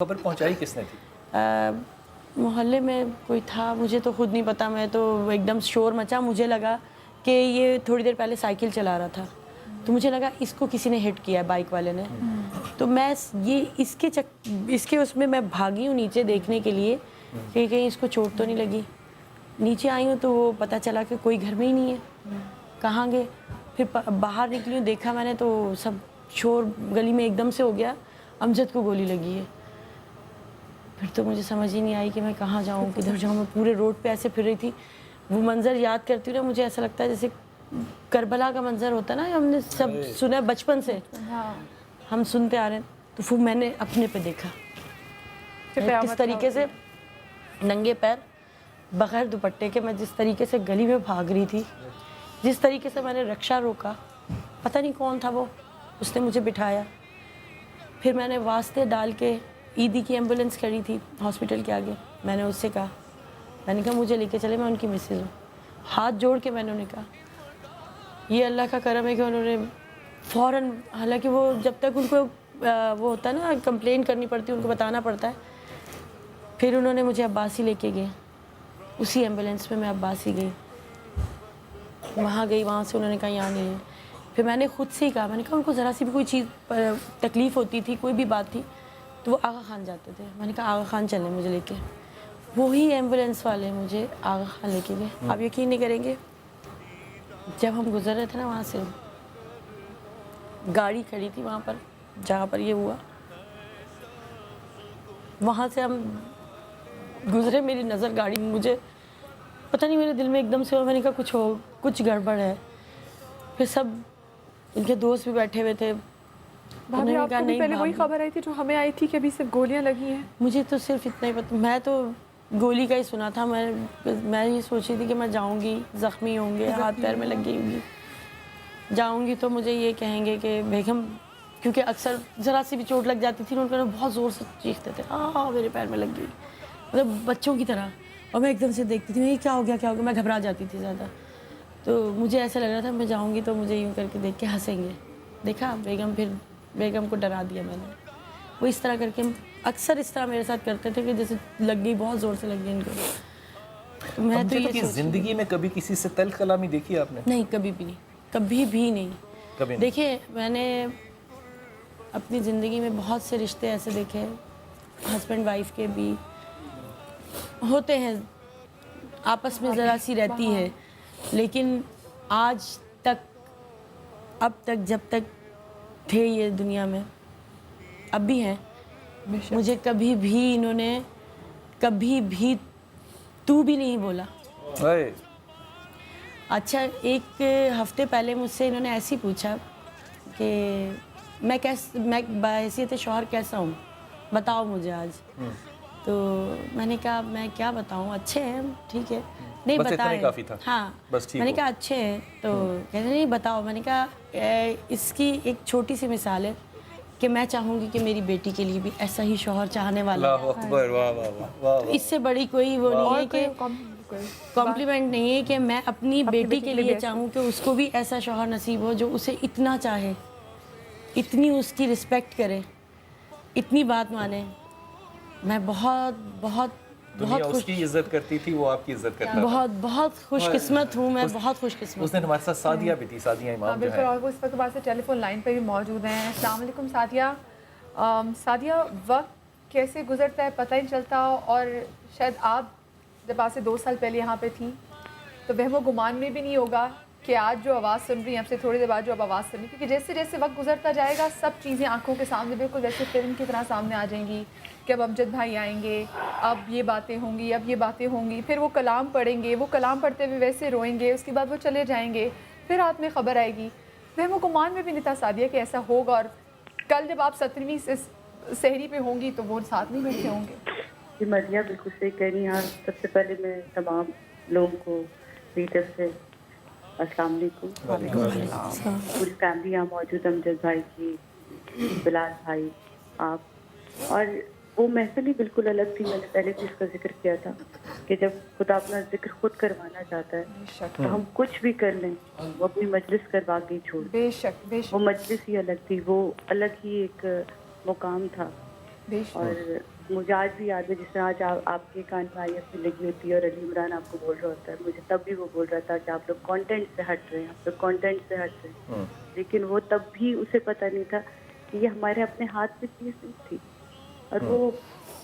خبر پہنچائی کس نے تھی؟ محلے میں کوئی تھا، مجھے تو خود نہیں پتا، میں تو ایک دم شور مچا، مجھے لگا کہ یہ تھوڑی دیر پہلے سائیکل چلا رہا تھا تو مجھے لگا اس کو کسی نے ہٹ کیا ہے، بائک والے نے. تو میں یہ اس کے اس میں میں بھاگی ہوں نیچے دیکھنے کے لیے کہ کہیں اس کو چوٹ تو نہیں لگی. نیچے آئی ہوں تو وہ پتہ چلا کہ کوئی گھر میں ہی نہیں ہے. کہاں گئے؟ پھر باہر نکلی ہوں، دیکھا میں نے تو سب شور گلی میں ایک دم سے ہو گیا، امجد کو گولی لگی ہے. پھر تو مجھے سمجھ ہی نہیں آئی کہ میں کہاں جاؤں، کدھر جاؤں. میں پورے روڈ پہ ایسے پھر رہی تھی. وہ منظر یاد کرتی ہوں نا، مجھے ایسا لگتا ہے جیسے کربلا کا منظر ہوتا ہے نا، ہم نے سب سنا ہے بچپن سے، ہم سنتے آ رہے ہیں. تو وہ میں نے اپنے پہ دیکھا کس طریقے سے ننگے پیر بغیر دوپٹے کے، میں جس طریقے سے گلی میں بھاگ رہی تھی، جس طریقے سے میں نے رکشہ روکا، پتہ نہیں کون تھا وہ، اس نے مجھے بٹھایا. پھر میں نے واسطے ڈال کے، عیدی کی ایمبولینس کھڑی تھی ہاسپٹل کے آگے، میں نے اس سے کہا، میں نے کہا مجھے لے کے چلے، میں ان کی مسز ہوں. ہاتھ جوڑ کے میں نے انہیں کہا. یہ اللہ کا کرم ہے کہ انہوں نے فوراً، حالانکہ وہ جب تک ان کو وہ ہوتا ہے نا کمپلین کرنی پڑتی ہے، ان کو بتانا پڑتا ہے. پھر انہوں نے مجھے عباسی لے کے گئے، اسی ایمبولینس میں عباسی گئی، وہاں گئی، وہاں سے انہوں نے کہا یہاں نہیں ہے. پھر میں نے خود سے ہی کہا، میں نے کہا ان کو ذرا سی بھی کوئی چیز تکلیف ہوتی تھی، کوئی بھی بات تھی تو وہ آغا خان جاتے تھے. میں نے کہا آغا خان چلیں مجھے لے کے. وہی ایمبولینس والے مجھے آغا خان لے کے گئے. آپ یقین نہیں کریں گے، جب ہم گزر رہے تھے نا وہاں سے، گاڑی کھڑی تھی وہاں پر جہاں پر یہ ہوا، وہاں سے ہم گزرے، میری نظر گاڑی میں، مجھے پتہ نہیں میرے دل میں ایک دم سے، اور میں نے کہا کچھ گڑبڑ ہے. پھر سب ان کے دوست بھی بیٹھے ہوئے تھے. بھابھی آپ کو بھی پہلے وہی خبر آئی تھی جو ہمیں آئی تھی کہ ابھی صرف گولیاں لگی ہیں؟ مجھے تو صرف اتنا ہی پتہ، میں تو گولی کا ہی سنا تھا. میں یہ سوچ رہی تھی کہ میں جاؤں گی، زخمی ہوں گے، ہاتھ پیر میں لگی ہوں گی، جاؤں گی تو مجھے یہ کہیں گے کہ بیگم، کیونکہ اکثر ذرا سی بھی چوٹ لگ جاتی تھی، ان کو بہت زور سے چیختے تھے، میرے پیر میں لگ گئی، مطلب بچوں کی طرح. اور میں ایک دم سے دیکھتی تھی، یہ کیا ہو گیا، میں گھبرا جاتی تھی زیادہ. تو مجھے ایسا لگ رہا تھا میں جاؤں گی تو مجھے یوں کر کے دیکھ کے ہنسیں گے. دیکھا بیگم، پھر بیگم کو ڈرا دیا میں نے. وہ اس طرح کر کے اکثر اس طرح میرے ساتھ کرتے تھے کہ جیسے لگ گئی، بہت زور سے لگ گئی ان کو. تو میں تو یہ زندگی میں کبھی کسی سے تلخ کلامی دیکھی آپ نے؟ نہیں، کبھی بھی نہیں، کبھی بھی نہیں. دیکھیے، میں نے اپنی زندگی میں بہت سے رشتے ایسے دیکھے، ہسبینڈ وائف کے بھی ہوتے ہیں، آپس میں ذرا سی رہتی ہے، لیکن آج تک، اب تک، جب تک تھے یہ دنیا میں، اب بھی ہیں، مجھے کبھی بھی انہوں نے کبھی بھی تو بھی نہیں بولا. اچھا، ایک ہفتے پہلے مجھ سے انہوں نے ایسے ہی پوچھا کہ میں بحیثیت شوہر کیسا ہوں، بتاؤ مجھے آج. تو میں نے کہا میں کیا بتاؤں، اچھے ہیں، ٹھیک ہے، نہیں بتائیں. ہاں، میں نے کہا اچھے ہیں. تو کہتے نہیں بتاؤ. میں نے کہا اس کی ایک چھوٹی سی مثال ہے کہ میں چاہوں گی کہ میری بیٹی کے لیے بھی ایسا ہی شوہر چاہنے والا. اس سے بڑی کوئی وہ نہیں ہے کہ کمپلیمنٹ نہیں ہے کہ میں اپنی بیٹی کے لیے چاہوں کہ اس کو بھی ایسا شوہر نصیب ہو جو اسے اتنا چاہے، اتنی اس کی رسپیکٹ کرے، اتنی بات مانے. میں بہت بہت بہت اس کی عزت کرتی تھی، وہ آپ کی عزت کرتا تھا. بہت بہت خوش قسمت ہوں میں، بہت خوش قسمت. اس دن ہمارے ساتھ سعدیہ بھی تھی، سعدیہ امام جو ہے. بالکل، اور وہ اس وقت بعد سے ٹیلی فون لائن پہ بھی موجود ہیں. السلام علیکم سعدیہ. سعدیہ، وقت کیسے گزرتا ہے پتہ ہی نہیں چلتا، اور شاید آپ جب آج سے 2 سال پہلے یہاں پہ تھیں تو وہم و گمان میں بھی نہیں ہوگا کہ آج جو آواز سن رہی ہیں، اب سے تھوڑی دیر بعد جو اب آواز سن رہی ہیں، کیونکہ جیسے جیسے وقت گزرتا جائے گا سب چیزیں آنکھوں کے سامنے بالکل ویسے فلم کی طرح سامنے آ جائیں گی کہ اب امجد بھائی آئیں گے، اب یہ باتیں ہوں گی، اب یہ باتیں ہوں گی، پھر وہ کلام پڑھیں گے، وہ کلام پڑھتے ہوئے ویسے روئیں گے، اس کے بعد وہ چلے جائیں گے، پھر رات میں خبر آئے گی. وہم و گمان میں بھی نہیں تھا سعدیہ کہ ایسا ہوگا، اور کل جب آپ 17ویں سحری پہ ہوں گی تو وہ ساتھ نہیں بیٹھے ہوں گے. جی مرضیہ بالکل صحیح کہہ رہی ہیں. سب سے پہلے میں تمام لوگوں کو میری طرف سے السلام علیکم. پوری فیملی یہاں موجود ہے، امجد بھائی کی، بلال بھائی، آپ. اور وہ محفل ہی بالکل الگ تھی. میں نے پہلے بھی اس کا ذکر کیا تھا کہ جب خدا اپنا ذکر خود کروانا چاہتا ہے تو ہم کچھ بھی کر لیں، وہ اپنی مجلس کروا کے چھوڑ. بے شک بے شک. وہ مجلس ہی الگ تھی، وہ الگ ہی ایک مقام تھا. बेशक। और मुझे आज भी याद है जिस तरह आज आपके कान में आईएफ में लगी होती है और अली इमरान आपको बोल रहा होता है, मुझे तब भी वो बोल रहा था कि आप लोग कंटेंट से हट रहे हैं, आप लोग कंटेंट से हट रहे हैं। लेकिन वो तब भी उसे पता नहीं था कि ये हमारे अपने हाथ में चीज़ नहीं थी। और वो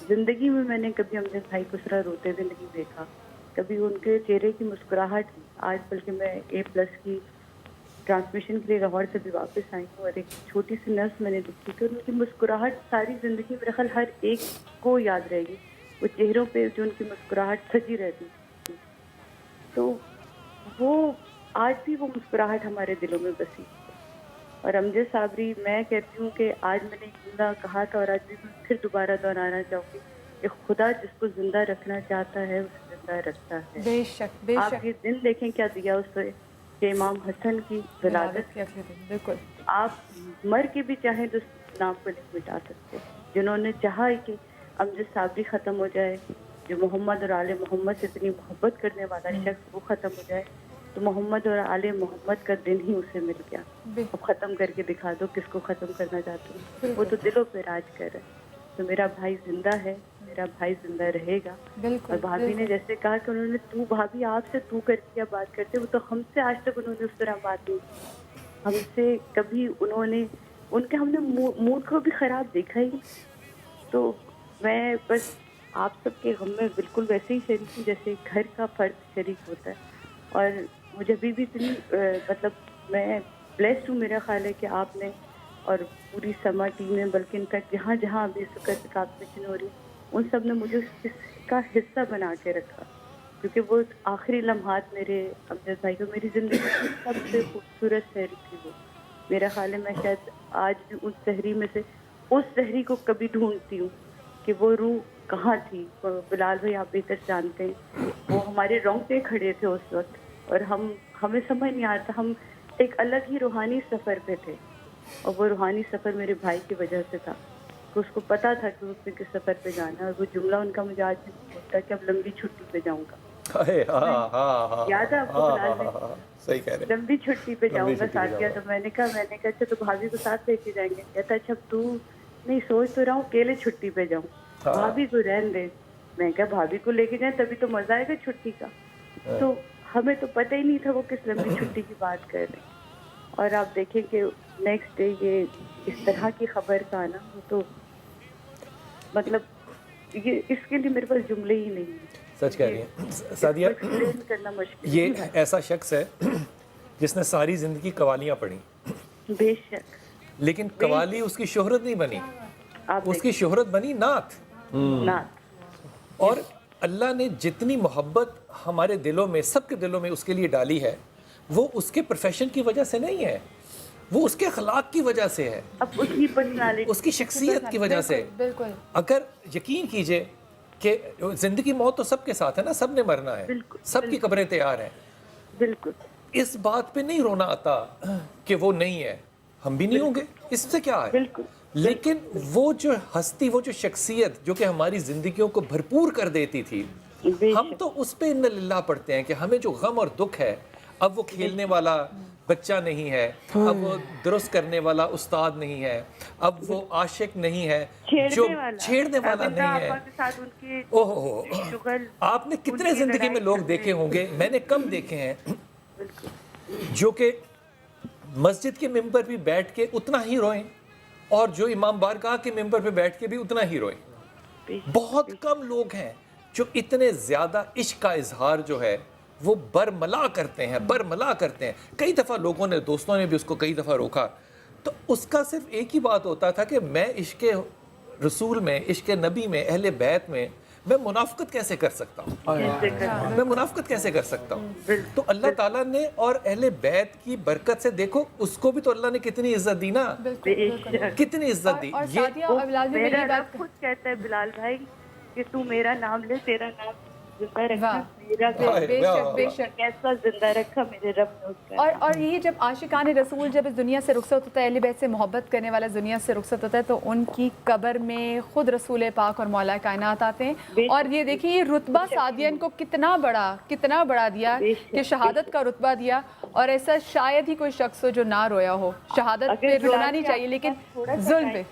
ज़िंदगी में मैंने कभी अमजद भाई को सरा रोते हुए नहीं देखा, कभी उनके चेहरे की मुस्कुराहट। आज बल्कि मैं A+ की ट्रांसमिशन के लिए लाहौर से भी वापस आई हूँ और एक छोटी सी नर्स मैंने देखी तो उनकी मुस्कुराहट सारी ज़िंदगी मेरे ख्याल हर एक को याद रहेगी। वो चेहरों पे जो उनकी मुस्कुराहट सजी रहती थी, तो वो आज भी वो मुस्कुराहट हमारे दिलों में बसी। और अमजद साबरी, मैं कहती हूँ कि आज मैंने एक जुमला कहा था और आज भी मैं फिर दोबारा दोहराना चाहूँगी कि खुदा जिसको जिंदा रखना चाहता है उसे जिंदा रखता है। बेशक बेशक। आप ये दिन देखें क्या दिया उसे कि इमाम हसन की विलादत के अगले दिन बिल्कुल। आप मर के भी चाहें तो उस नाम को नहीं मिटा सकते। जिन्होंने चाहा है कि अमजद साबरी ख़त्म हो जाए, जो मोहम्मद और आले मोहम्मद से इतनी मोहब्बत करने वाला शख्स वो ख़त्म हो जाए, तो मोहम्मद और आले मोहम्मद का दिन ही उसे मिल गया। अब ख़त्म करके दिखा दो किसको ख़त्म करना चाहते हो। वो तो दिलों पे राज कर रहे हैं। तो मेरा भाई जिंदा है, मेरा भाई जिंदा रहेगा। और भाभी ने जैसे कहा कि उन्होंने तू भाभी आपसे तू करके क्या बात करते, वो तो हमसे आज तक उन्होंने उस तरह बात नहीं की। हमसे कभी उन्होंने उनके हमने मूड को भी ख़राब देखा ही। तो मैं बस आप सबके गम में बिल्कुल वैसे ही शरीक हूँ जैसे घर का फर्द शरीक होता है। और मुझे अभी भी इतनी मतलब मैं ब्लेस्ड हूँ, मेरा ख्याल है कि आपने और पूरी समा टीम ने, बल्कि इनफैक्ट जहाँ जहाँ अभी इस वक्त ट्रांसमिशन हो रही है उन सब ने मुझे उसका हिस्सा बना के रखा, क्योंकि वो आखिरी लम्हात मेरे अमजद भाई को मेरी ज़िंदगी की सबसे खूबसूरत सहरी थी। वो मेरा ख्याल है मैं शायद आज भी उस सहरी में से उस सहरी को कभी ढूंढती हूँ कि वो रूह कहाँ थी। बिलाल भाई आप बेहतर जानते हैं, वो हमारे रोंगटे खड़े थे उस वक्त और हमें समझ नहीं आता, हम एक अलग ही रूहानी सफ़र पे थे। और वो रूहानी सफ़र मेरे भाई की वजह से था कि उसको पता था कि उसने किस सफ़र पे जाना है। और वो जुमला उनका मुझे आज भी बोलता है कि अब लंबी छुट्टी पे जाऊँगा। याद है आपको बिलाल भाई? सही कह रहे हैं। लंबी छुट्टी पे जाऊँगा साथ किया। तो मैंने कहा अच्छा तो भाभी को साथ लेके जाएंगे। कहता अच्छा तू नहीं सोच तो रहा हूँ अकेले छुट्टी पे जाऊँ, भाभी को रहने दे। मैं कहा भाभी को लेके जाए तभी तो मजा आएगा छुट्टी का। तो हमें तो पता ही नहीं था वो किस लंबी छुट्टी की बात कर रहे हैं। और आप देखें कि नेक्स्ट डे ये इस तरह की खबर का आना, वो तो मतलब ये इसके लिए मेरे पास जुमले ही नहीं है। सच कह रही हैं सादिया, करना मुश्किल ये ऐसा शख्स है जिसने सारी जिंदगी कवालियाँ पढ़ी, बेशक, लेकिन कवाली उसकी शोहरत नहीं बनी, उसकी शोहरत बनी नात। और अल्लाह ने जितनी मोहब्बत हमारे दिलों में, सबके दिलों में उसके लिए डाली है, वो उसके प्रोफेशन की वजह से नहीं है, वो उसके अखलाक की वजह से है, अब उसकी पर्सनालिटी, उसकी शख्सियत की वजह से। बिल्कुल। अगर यकीन कीजिए कि जिंदगी मौत तो सबके साथ है ना, सब ने मरना है, सबकी कब्रें तैयार हैं। बिल्कुल इस बात पे नहीं रोना आता कि वो नहीं है, हम भी नहीं होंगे, इससे क्या है। बिल्कुल। लेकिन वो जो हस्ती, वो जो शख्सियत जो कि हमारी जिंदगियों को भरपूर कर देती थी, हम तो उस पे इन्ना लिल्लाह पढ़ते हैं कि हमें जो गम और दुख है, अब वो खेलने वाला बच्चा नहीं है, अब वो दुरुस्त करने वाला उस्ताद नहीं है, अब वो आशिक नहीं है, जो छेड़ने वाला नहीं है। ओहो, आपने कितने जिंदगी में लोग देखे होंगे, मैंने कम देखे हैं जो कि मस्जिद के मिंबर पे बैठ के उतना ही रोएं और जो इमाम बारगाह के मिंबर पे बैठ के भी उतना ही रोएं। बहुत कम लोग हैं जो इतने ज़्यादा इश्क का इजहार जो है वो बरमला करते हैं, बरमला करते हैं। कई दफ़ा लोगों ने, दोस्तों ने भी उसको कई दफ़ा रोका, तो उसका सिर्फ एक ही बात होता था कि मैं इश्क रसूल में, इश्क नबी में, अहले बैत में मैं मुनाफकत कैसे कर सकता हूँ, मैं मुनाफकत कैसे कर सकता हूँ। तो अल्लाह ताला ने और अहले बैत की बरकत से देखो उसको भी तो अल्लाह ने कितनी इज्जत दी ना, कितनी इज्जत दी। ये खुद कहता है बिलाल भाई कि तू मेरा नाम ले, तेरा नाम जिंदा रखा, मेरा बेशक कैसा जिंदा रखा मेरे रब ने उसका। और ये जब आशिकान रसूल जब इस दुनिया से रुखसत होता है, अहले बैत से मोहब्बत करने वाला दुनिया से रुखसत होता है, तो उनकी कब्र में खुद रसूल पाक और मौला कायनात आते हैं। और ये देखिए ये रुतबा सादिया इनको कितना बड़ा दिया कि शहादत का रुतबा दिया। और ऐसा शायद ही कोई शख्स हो जो ना रोया हो। शहादत पे रोना नहीं चाहिए लेकिन जुल्म पे।